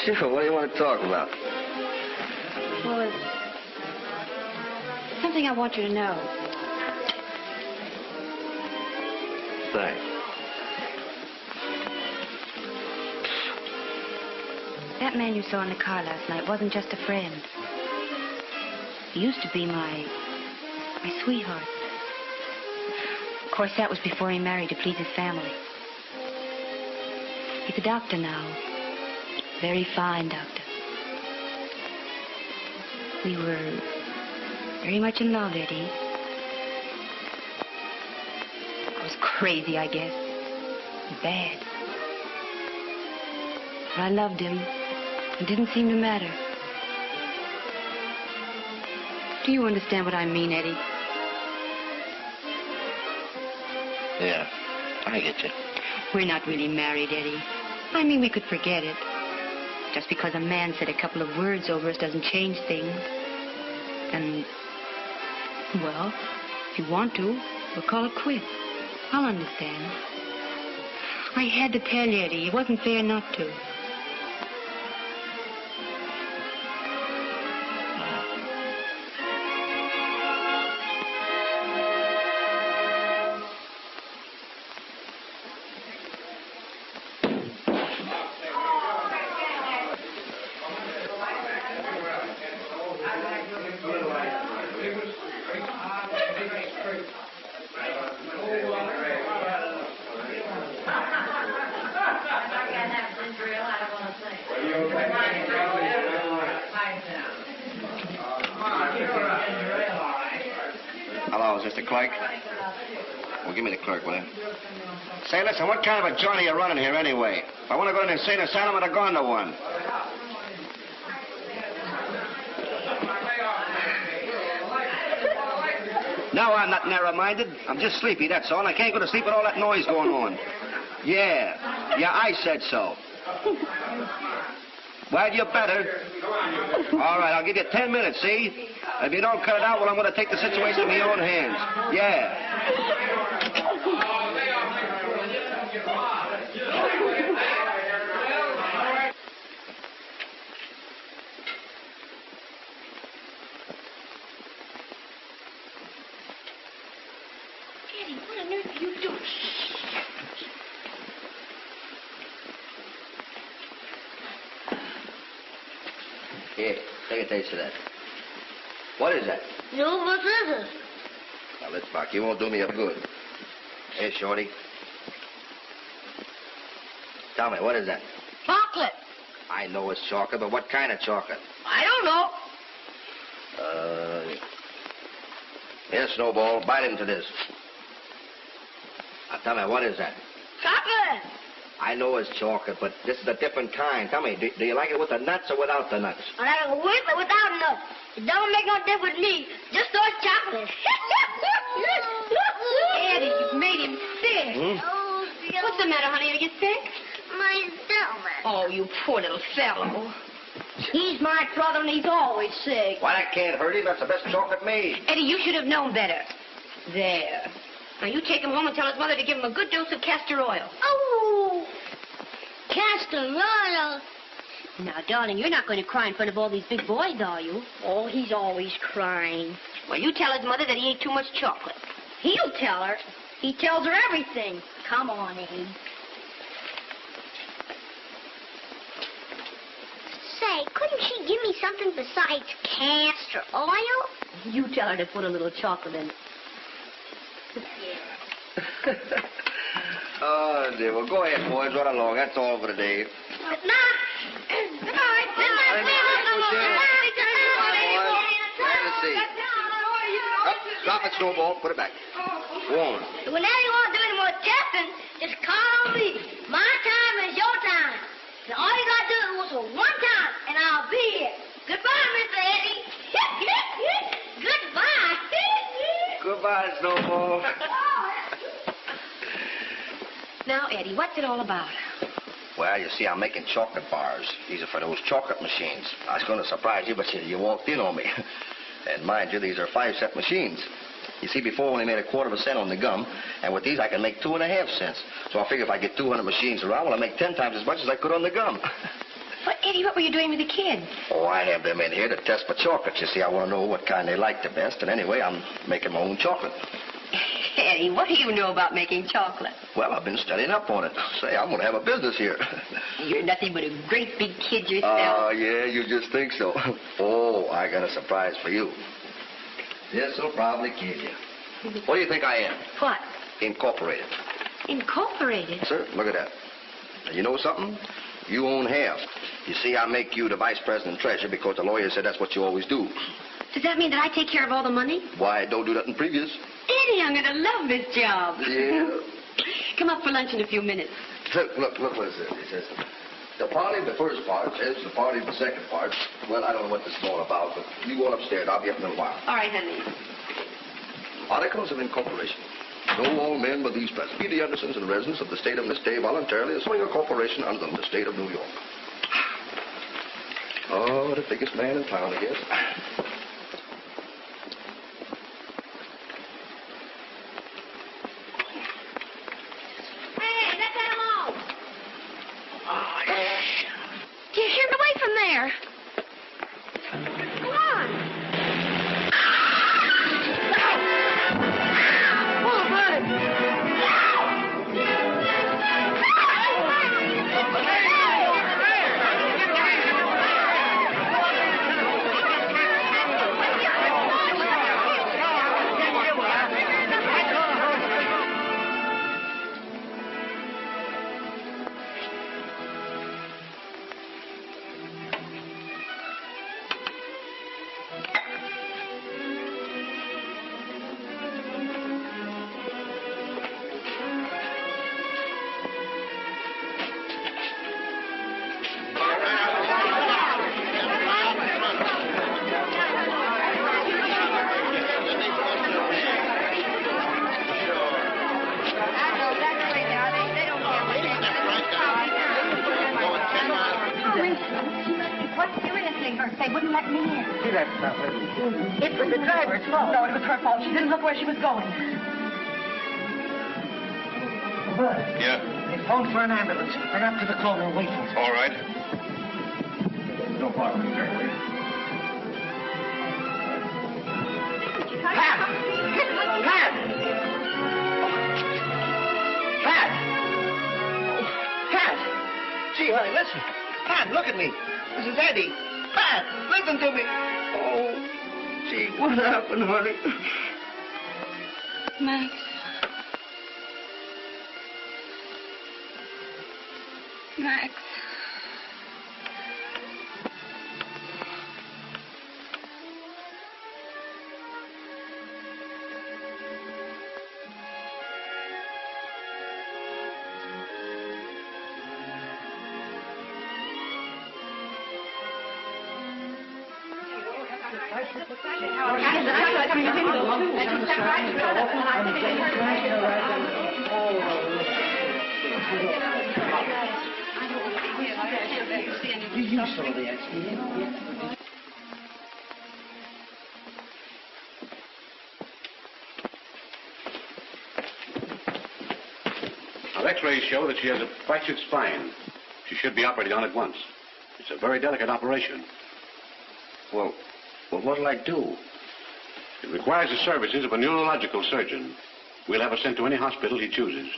Sure, what do you want to talk about? Well, it's something I want you to know. Thanks. That man you saw in the car last night wasn't just a friend. He used to be my sweetheart. Of course, that was before he married to please his family. He's a doctor now. Very fine doctor. We were very much in love, Eddie. I was crazy, I guess. Bad. But I loved him. It didn't seem to matter. Do you understand what I mean, Eddie? Yeah, I get you. We're not really married, Eddie. I mean, we could forget it. Just because a man said a couple of words over us doesn't change things. And, well, if you want to, we'll call it quits. I'll understand. I had to tell you, Eddie. It wasn't fair not to. Hello, is this the clerk? Well, give me the clerk, will you? Say, listen, what kind of a joint are you running here anyway? If I want to go to an insane asylum, I'd have gone to one. No, I'm not narrow-minded. I'm just sleepy, that's all. And I can't go to sleep with all that noise going on. Yeah, I said so. Well, you better. All right, I'll give you 10 minutes, see? If you don't cut it out, well, I'm going to take the situation in my own hands. Yeah. Eddie, what on earth are you doing? Here, take a taste of that. What is that? No, what is it? Now, let's back. You won't do me a good. Here, Shorty. Tell me, what is that? Chocolate. I know it's chocolate, but what kind of chocolate? I don't know. Here, Snowball, bite into this. Now, tell me, what is that? Chocolate. I know it's chocolate, but this is a different kind. Tell me, do you like it with the nuts or without the nuts? I like it with or without nuts. It don't make no difference with me. Just those chocolate. Eddie, you've made him sick. Oh, dear. What's the matter, honey? Are you sick? My stomach. Oh, you poor little fellow. He's my brother and he's always sick. Why, that can't hurt him. That's the best chocolate made. Eddie, you should have known better. There. Now, you take him home and tell his mother to give him a good dose of castor oil. Oh, castor oil. Now, darling, you're not going to cry in front of all these big boys, are you? Oh, he's always crying. Well, you tell his mother that he ate too much chocolate. He'll tell her. He tells her everything. Come on, Eddie. Say, couldn't she give me something besides castor oil? You tell her to put a little chocolate in it. Oh, dear. Well, go ahead, boys. Run along. That's all for today. Good night. Good night. Good Drop it, Snowball. Put it back. Warm. Whenever you want to do any more testing, just call me. My time is your time. And all you got to do is whistle one time, and I'll be here. Goodbye, Mr. Eddie. Goodbye. Goodbye, Snowball. Now, Eddie, what's it all about? Well, you see, I'm making chocolate bars. These are for those chocolate machines. I was going to surprise you, but you walked in on me. And mind you, these are 5-cent machines. You see, before when they made 1/4 cent on the gum, and with these I can make 2.5 cents. So I figure if I get 200 machines around, well, I make 10 times as much as I could on the gum. But, Eddie, what were you doing with the kids? Oh, I have them in here to test for chocolates. You see, I want to know what kind they like the best. And anyway, I'm making my own chocolate. Eddie, what do you know about making chocolate? Well, I've been studying up on it. Say, I'm going to have a business here. You're nothing but a great big kid yourself. Oh, yeah, you just think so. Oh, I got a surprise for you. This'll probably kill you. What do you think I am? What? Incorporated. Incorporated? Sir, look at that. And you know something? You own half. You see, I make you the vice president treasurer because the lawyer said that's what you always do. Does that mean that I take care of all the money? Why, don't do that in previous. Eddie, I'm going to love this job. Yeah. Come up for lunch in a few minutes. Look what it says. It says, the party of the first part is the party of the second part. Well, I don't know what this is all about, but you go upstairs. I'll be up in a little while. All right, honey. Articles of incorporation. Know all men but these present. Be the Andersons and residents of the state of this day voluntarily assuming a corporation under the state of New York. Oh, the biggest man in town, I guess. Hey, let that alone. Get him away from there. Come on. They wouldn't let me in. See, that's not it. It was the driver's fault. No, it was her fault. She didn't look where she was going. Bud. Yeah, They phoned for an ambulance. They're up to the corner waiting. all right. No problem, sir. Pat! Pat! Pat! Pat! Gee, honey, listen. Pat, look at me. This is Eddie. Pat, listen to me. Oh, gee, what happened, honey? Max. Max. You saw the accident. Our x-rays show that she has a fractured spine. She should be operated on at once. It's a very delicate operation. Well, what'll I do? It requires the services of a neurological surgeon. We'll have her sent to any hospital he chooses.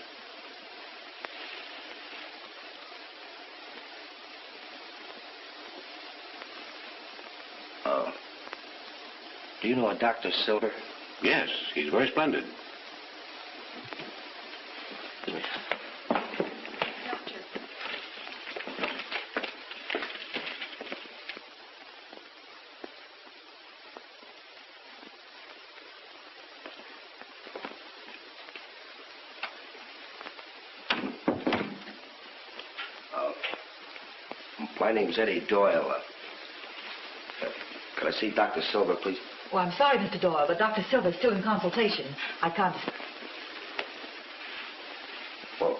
Do you know a Dr. Silver? Yes, he's very splendid. My name's Eddie Doyle. Could I see Dr. Silver, please? Oh, I'm sorry, Mr. Doyle, but Dr. Silver's still in consultation. I can't... Well,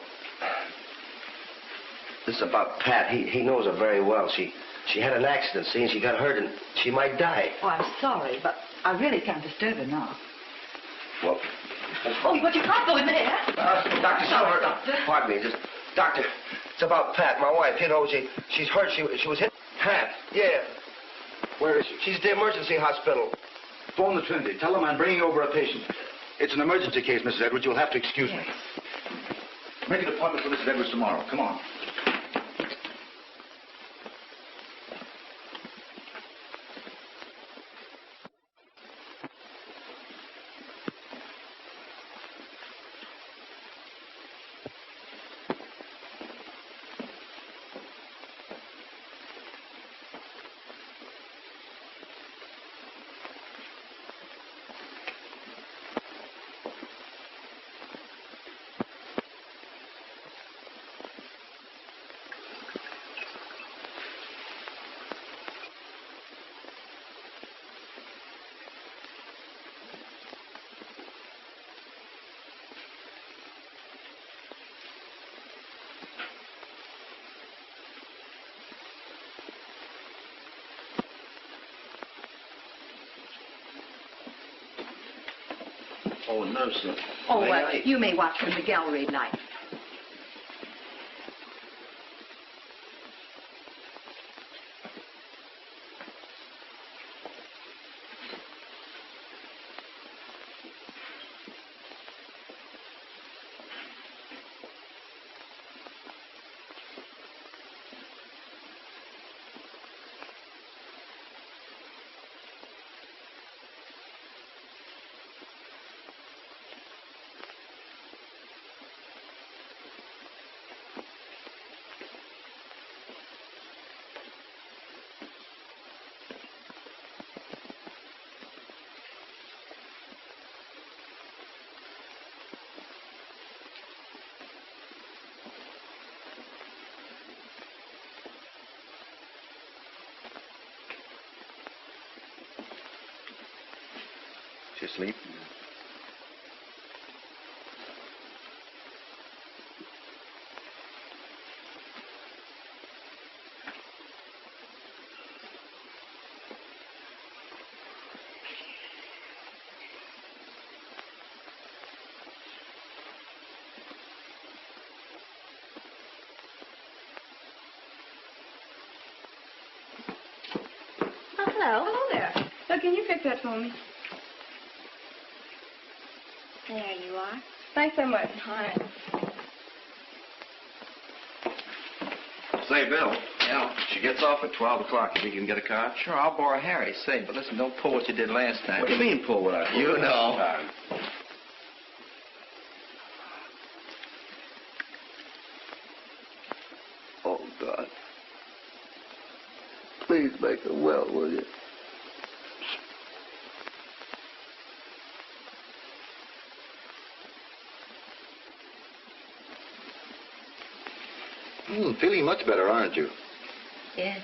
this is about Pat. He knows her very well. She had an accident, see, and she got hurt, and she might die. Oh, I'm sorry, but I really can't disturb her now. Well... Oh, but you can't go in there. Dr. Silver, pardon me, Doctor, it's about Pat, my wife. You know, she's hurt. She was hit. Pat? Yeah. Where is she? She's at the emergency hospital. Phone the Trinity. Tell them I'm bringing over a patient. It's an emergency case, Mrs. Edwards. You'll have to excuse me. Make an appointment for Mrs. Edwards tomorrow. Come on. Oh, nurse. Oh, you may watch from the gallery light. She asleep? Oh, hello. Hello there. So can you fix that for me? There you are. Thanks so much. Hi. Say, Bill. Yeah? She gets off at 12 o'clock. You think you can get a car? Sure, I'll borrow Harry. Say, but listen, don't pull what you did last time. What do you mean, pull what I pulled? You know. Oh, God. Please make her well, will you? Feeling much better, aren't you? Yes.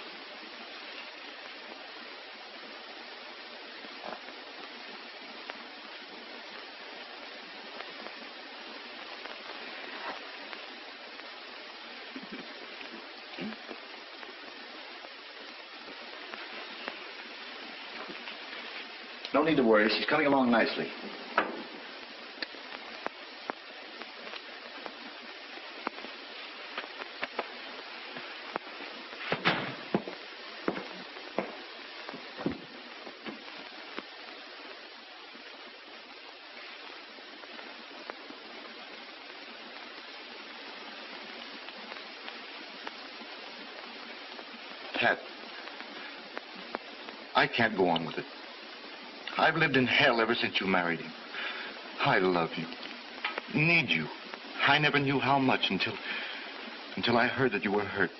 don't need to worry. She's coming along nicely. Pat, I can't go on with it. I've lived in hell ever since you married him. I love you. Need you. I never knew how much until I heard that you were hurt.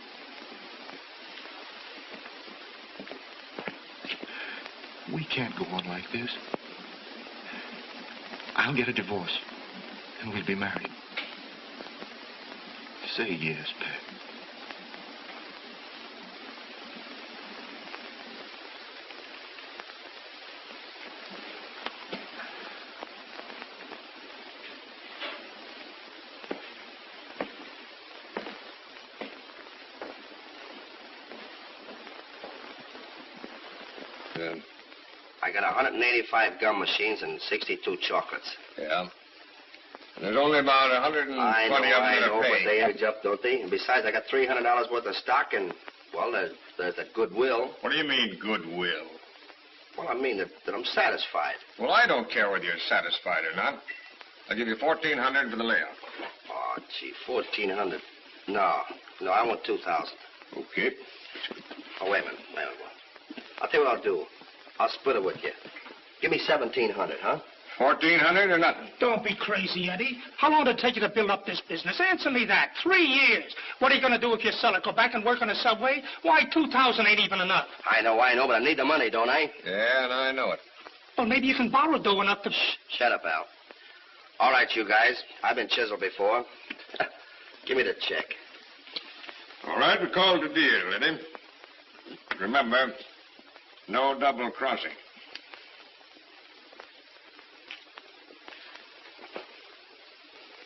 We can't go on like this. I'll get a divorce, and we'll be married. Say yes, Pat. I got 185 gum machines and 62 chocolates. Yeah. And there's only about 120 I of them know, that are but paying. they edge up, don't they? And besides, I got $300 worth of stock, and, well, there's the goodwill. What do you mean, goodwill? Well, I mean that I'm satisfied. Well, I don't care whether you're satisfied or not. I'll give you $1,400 for the layout. Oh, gee, $1,400. No, I want $2,000. Okay. Oh, wait a minute. I'll tell you what I'll do. I'll split it with you. Give me $1,700, huh? $1,400 or nothing. Don't be crazy, Eddie. How long did it take you to build up this business? Answer me that. 3 years. What are you going to do if you sell it? Go back and work on a subway? Why, $2,000 ain't even enough. I know, but I need the money, don't I? Yeah, and I know it. Well, maybe you can borrow dough enough to... Shut up, Al. All right, you guys. I've been chiseled before. Give me the check. All right, we called a deal, Eddie. Remember, no double crossing.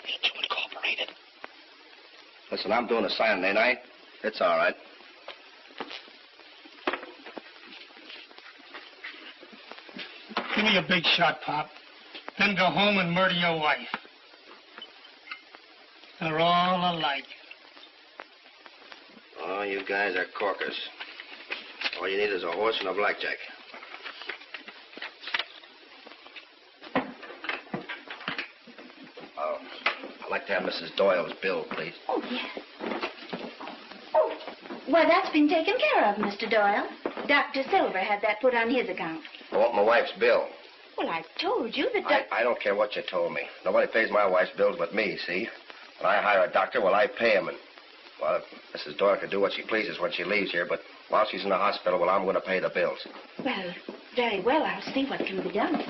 Ain't you incorporated? Listen, I'm doing the signing, ain't I? It's all right. Give me a big shot, Pop. Then go home and murder your wife. They're all alike. Oh, you guys are corkers. All you need is a horse and a blackjack. Oh, I'd like to have Mrs. Doyle's bill, please. Oh, yes. Oh, well, that's been taken care of, Mr. Doyle. Dr. Silver had that put on his account. I want my wife's bill. Well, I told you that... I don't care what you told me. Nobody pays my wife's bills but me, see? When I hire a doctor, well, I pay him. And, well, Mrs. Doyle can do what she pleases when she leaves here, but while she's in the hospital, well, I'm going to pay the bills. Well, very well. I'll see what can be done.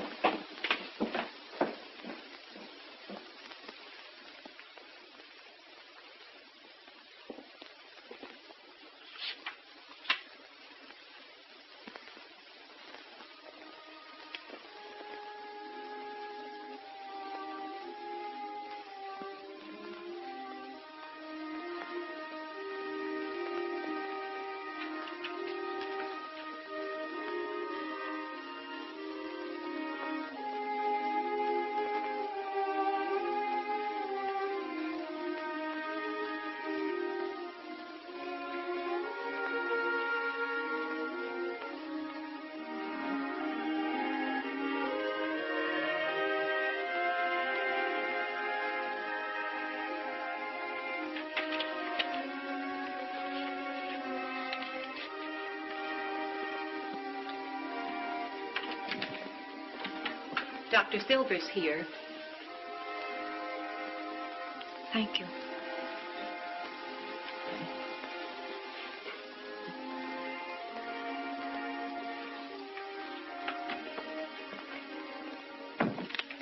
Dr. Silver's here. Thank you.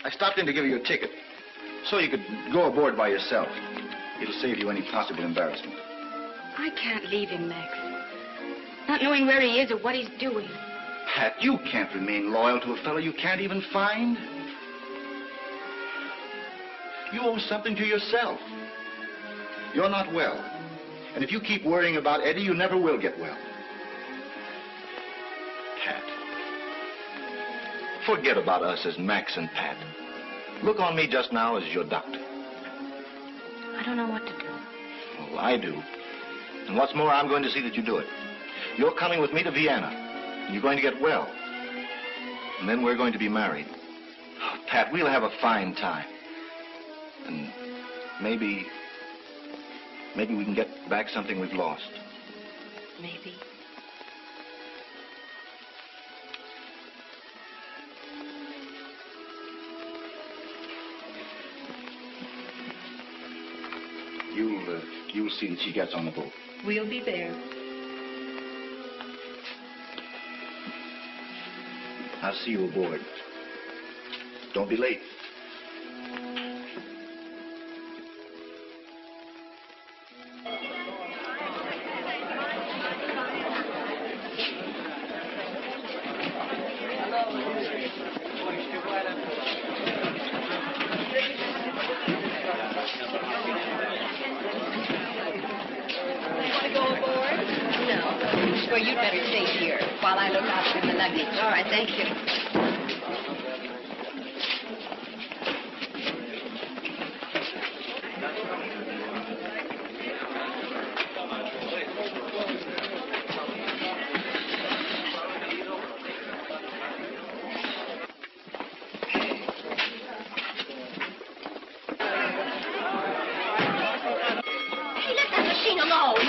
I stopped in to give you a ticket, so you could go aboard by yourself. It'll save you any possible embarrassment. I can't leave him, Max. Not knowing where he is or what he's doing. Pat, you can't remain loyal to a fellow you can't even find. You owe something to yourself. You're not well. And if you keep worrying about Eddie, you never will get well. Pat. Forget about us as Max and Pat. Look on me just now as your doctor. I don't know what to do. Well, I do. And what's more, I'm going to see that you do it. You're coming with me to Vienna. You're going to get well. And then we're going to be married. Oh, Pat, we'll have a fine time. And maybe we can get back something we've lost. Maybe. You'll see that she gets on the boat. We'll be there. I'll see you aboard. Don't be late. Well, you'd better stay here while I look after the luggage. All right, thank you.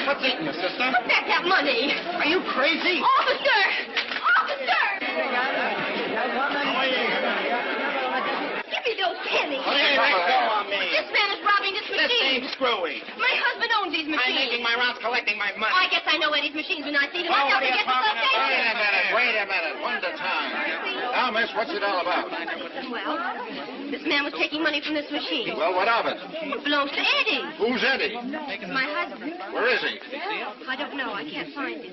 What's eating you, sister? Put back that money. Are you crazy? Officer! Officer! Give me those pennies. Hey, let go of me. This man is robbing this This machine. ain't screwy. My husband owns these machines. I'm making my rounds collecting my money. I guess I know Eddie's machines when I see them. Oh, I what got to are you get talking the about? Wait a minute. One at a time. Now, miss, what's it all about? Well, this man was taking money from this machine. Well, what of it? It belongs to Eddie. Who's Eddie? My husband. Where is he? I don't know. I can't find him.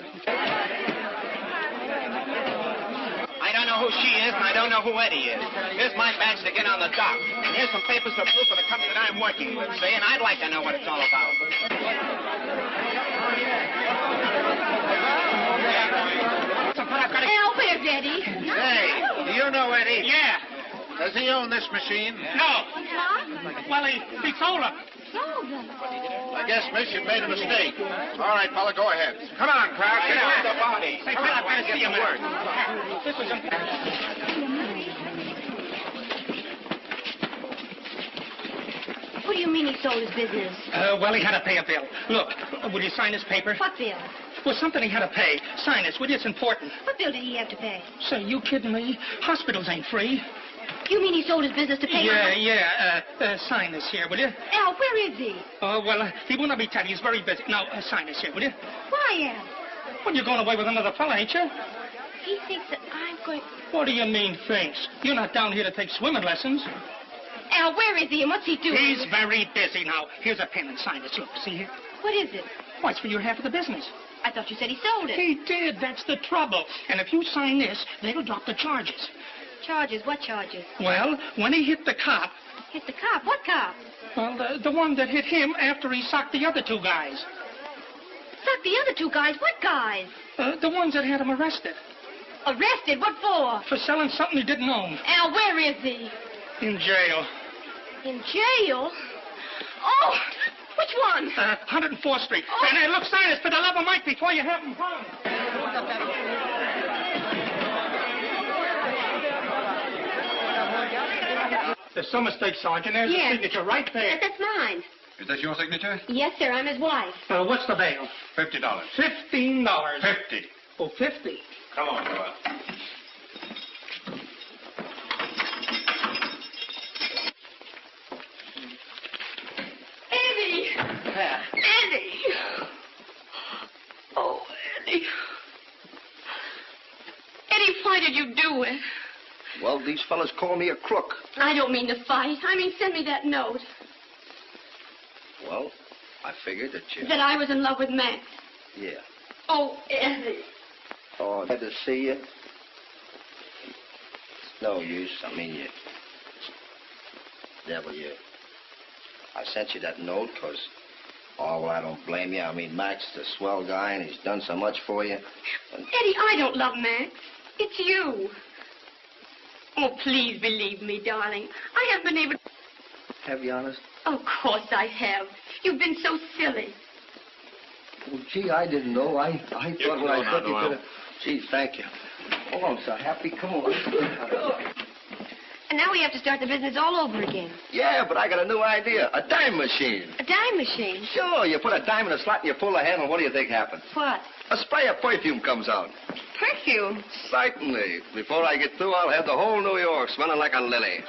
I don't know who she is, and I don't know who Eddie is. Here's my badge to get on the dock. And here's some papers to proof of the company that I'm working with, see? And I'd like to know what it's all about. Al, where's Eddie? Hey, do you know Eddie? Yeah. Does he own this machine? No. What? Well, he sold them. Sold them. I guess, miss, you've made a mistake. All right, fella, go ahead. Come on, crowd. Get out the body. Say, Come on, I've got to get see to him. work. This is What do you mean he sold his business? well, he had to pay a bill. Look, will you sign this paper? What bill? Well, something he had to pay. Sign this, will you? It's important. What bill did he have to pay? Say, you kidding me? Hospitals ain't free. You mean he sold his business to pay sign this here, will you? Al, where is he? Oh, well, he will not be telling. He's very busy. Now, sign this here, will you? Why, Al? Well, you're going away with another fella, ain't you? He thinks that I'm going... What do you mean, thinks? You're not down here to take swimming lessons. Al, where is he and what's he doing? He's very busy now. Here's a pen and sign this. Look, see here? What is it? Why, it's for your half of the business. I thought you said he sold it. He did. That's the trouble. And if you sign this, they'll drop the charges. Charges? What charges? Well, when he hit the cop... Hit the cop? What cop? Well, the one that hit him after he socked the other two guys. Socked the other two guys? What guys? The ones that had him arrested. Arrested? What for? For selling something he didn't own. Al, where is he? In jail. In jail? Oh, which one? 104th Street. Oh. And look, sign this for the love of Mike before you have him hung. There's some mistake, Sergeant. There's a signature right there. Yes, that's mine. Is that your signature? Yes, sir. I'm his wife. What's the bail? $50. $15. 50. Oh, 50. Come on, go out. Eddie! Eddie! Oh, Eddie. Eddie, why did you do it? Well, these fellas call me a crook. I don't mean to fight. I mean, send me that note. Well, I figured that you... That I was in love with Max. Yeah. Oh, Eddie. Oh, glad to see you. It's no use. I mean, you... Devil, you... I sent you that note because... Oh, well, I don't blame you. I mean, Max is a swell guy, and he's done so much for you. And... Eddie, I don't love Max. It's you. Oh, please believe me, darling. I haven't been able... Have you, honest? Of course I have. You've been so silly. Well, gee, I didn't know. I thought when I took you to the... Gee, thank you. Oh, I'm so happy. Come on. And now we have to start the business all over again. Yeah, but I got a new idea. A dime machine. A dime machine? Sure, you put a dime in a slot and you pull the handle. What do you think happens? What? A spray of perfume comes out. Perfume? Certainly. Before I get through, I'll have the whole New York smelling like a lily.